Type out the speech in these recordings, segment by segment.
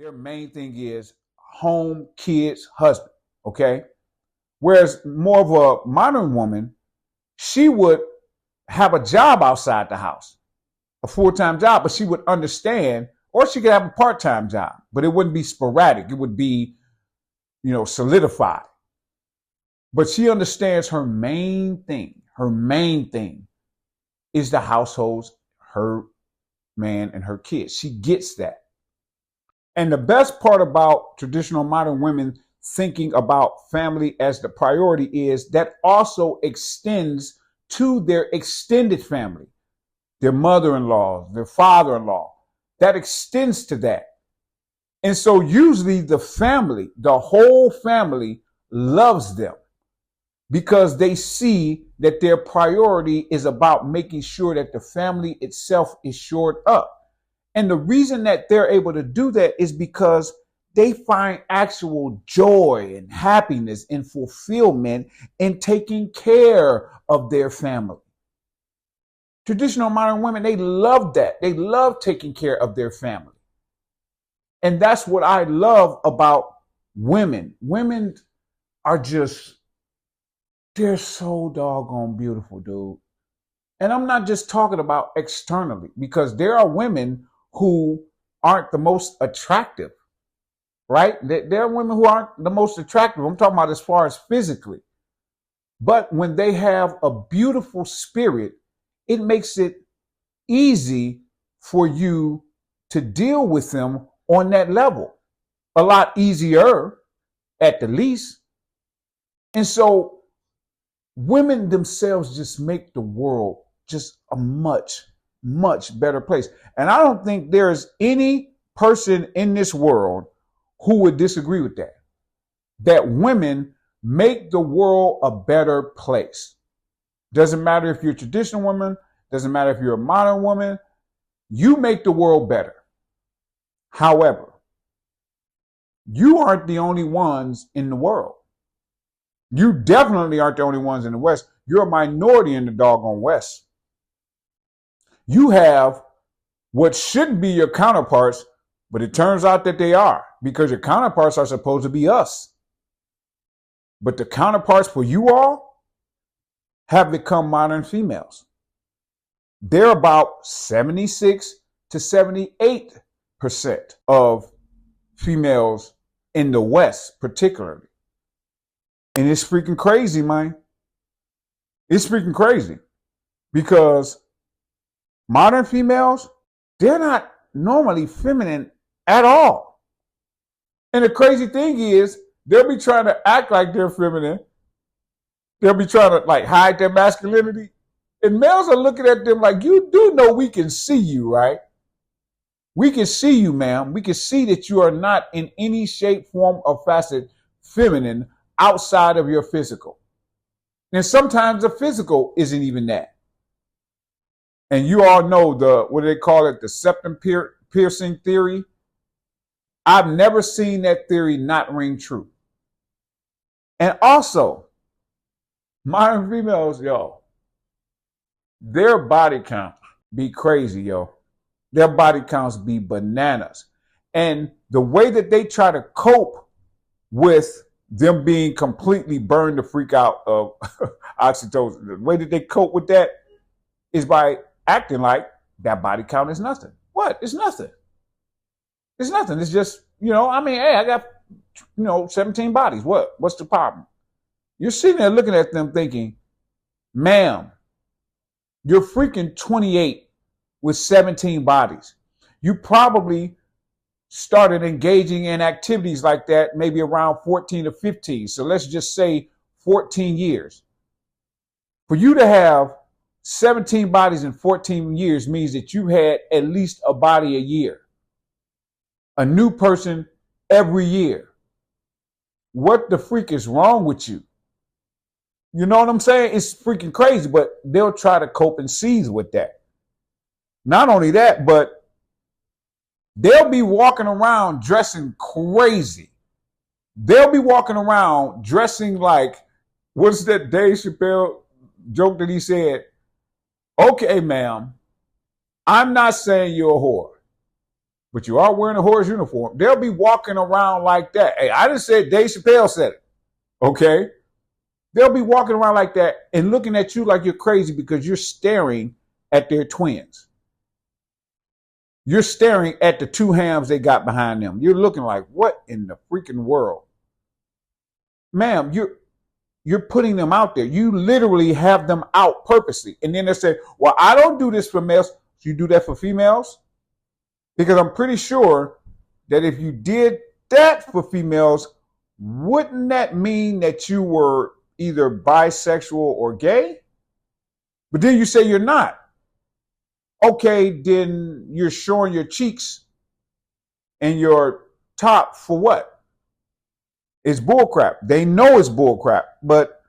their main thing is home, kids, husband. Okay. Whereas more of a modern woman, she would have a job outside the house, a full-time job, but she would understand, or she could have a part-time job, but it wouldn't be sporadic. It would be, solidified. But she understands her main thing. Her main thing is the households, her man and her kids. She gets that. And the best part about traditional modern women thinking about family as the priority is that also extends to their extended family, their mother-in-law, their father-in-law. That extends to that. And so usually the family, the whole family loves them because they see that their priority is about making sure that the family itself is shored up. And the reason that they're able to do that is because they find actual joy and happiness and fulfillment in taking care of their family. Traditional modern women, they love that. They love taking care of their family. And that's what I love about women. Women are just, they're so doggone beautiful, dude. And I'm not just talking about externally, because there are women who aren't the most attractive, right? There are women who aren't the most attractive. I'm talking about as far as physically. But when they have a beautiful spirit, it makes it easy for you to deal with them on that level. A lot easier, at the least. And so women themselves just make the world just a much, much better place. And I don't think there is any person in this world who would disagree with that. That women make the world a better place. Doesn't matter if you're a traditional woman, doesn't matter if you're a modern woman, you make the world better. However, you aren't the only ones in the world. You definitely aren't the only ones in the West. You're a minority in the doggone West. You have what should be your counterparts, but it turns out that they are, because your counterparts are supposed to be us. But the counterparts for you all have become modern females. They're about 76 to 78% of females in the West, particularly. And it's freaking crazy, man. It's freaking crazy because modern females, they're not normally feminine at all. And the crazy thing is, they'll be trying to act like they're feminine. They'll be trying to hide their masculinity. And males are looking at them like, you do know we can see you, right? We can see you, ma'am. We can see that you are not in any shape, form, or facet feminine outside of your physical. And sometimes the physical isn't even that. And you all know what do they call it? The septum piercing theory. I've never seen that theory not ring true. And also, modern females, their body count be crazy, Their body counts be bananas. And the way that they try to cope with them being completely burned the freak out of oxytocin, the way that they cope with that is by acting like that body count is nothing. What? It's nothing. It's nothing. It's just, hey, I got, 17 bodies. What? What's the problem? You're sitting there looking at them thinking, ma'am, you're freaking 28 with 17 bodies. You probably started engaging in activities like that maybe around 14 or 15. So let's just say 14 years. For you to have 17 bodies in 14 years means that you had at least a body a year. A new person every year. What the freak is wrong with you? You know what I'm saying? It's freaking crazy, but they'll try to cope and seize with that. Not only that, but they'll be walking around dressing crazy. They'll be walking around dressing like, what's that Dave Chappelle joke that he said? Okay, ma'am, I'm not saying you're a whore. but you are wearing a horse uniform, they'll be walking around like that. Hey, I just said Dave Chappelle said it. Okay? They'll be walking around like that and looking at you like you're crazy because you're staring at their twins. You're staring at the two hams they got behind them. You're looking like, what in the freaking world? Ma'am, you're putting them out there. You literally have them out purposely. And then they say, well, I don't do this for males. So you do that for females? Because I'm pretty sure that if you did that for females, wouldn't that mean that you were either bisexual or gay? But then you say you're not. Okay, then you're showing your cheeks and your top for what? It's bullcrap. They know it's bullcrap, but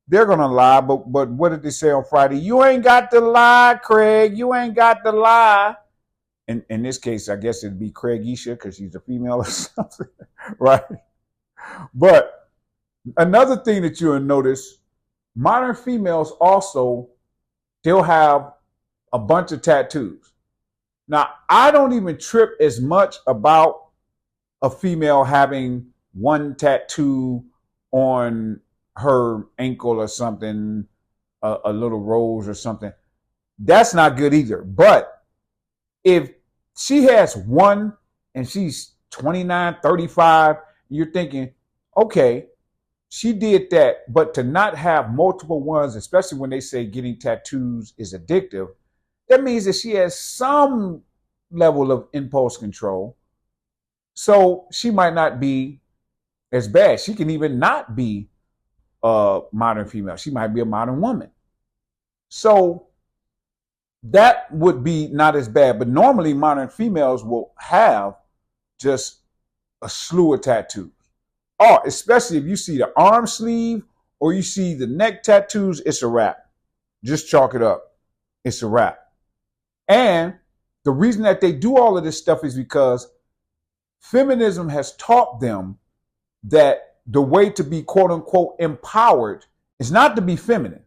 they're gonna lie. But what did they say on Friday? You ain't got to lie, Craig. You ain't got to lie. In this case, I guess it'd be Craigisha because she's a female or something, right? But another thing that you'll notice, modern females also, they'll have a bunch of tattoos. Now, I don't even trip as much about a female having one tattoo on her ankle or something, a little rose or something. That's not good either. But if she has one and she's 29, 35, you're thinking, okay, she did that, but to not have multiple ones, especially when they say getting tattoos is addictive, that means that she has some level of impulse control. So she might not be as bad. She can even not be a modern female. She might be a modern woman. So that would be not as bad. But normally modern females will have just a slew of tattoos. Oh, especially if you see the arm sleeve or you see the neck tattoos, it's a wrap. Just chalk it up. It's a wrap. And the reason that they do all of this stuff is because feminism has taught them that the way to be quote unquote empowered is not to be feminine.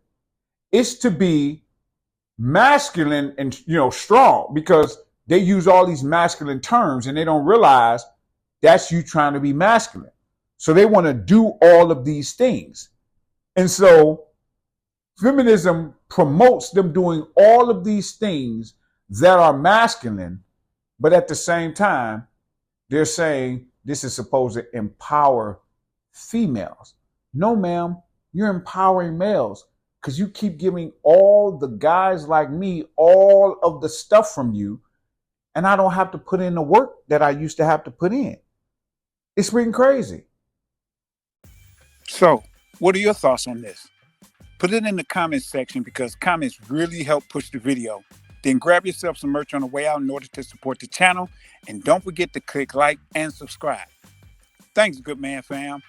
It's to be masculine and, strong, because they use all these masculine terms and they don't realize that's you trying to be masculine. So they want to do all of these things. And so feminism promotes them doing all of these things that are masculine, but at the same time, they're saying this is supposed to empower females. No, ma'am, you're empowering males because you keep giving all the guys like me all of the stuff from you, and I don't have to put in the work that I used to have to put in. It's freaking crazy. So, what are your thoughts on this? Put it in the comments section because comments really help push the video. Then grab yourself some merch on the way out in order to support the channel. And don't forget to click like and subscribe. Thanks, good man fam.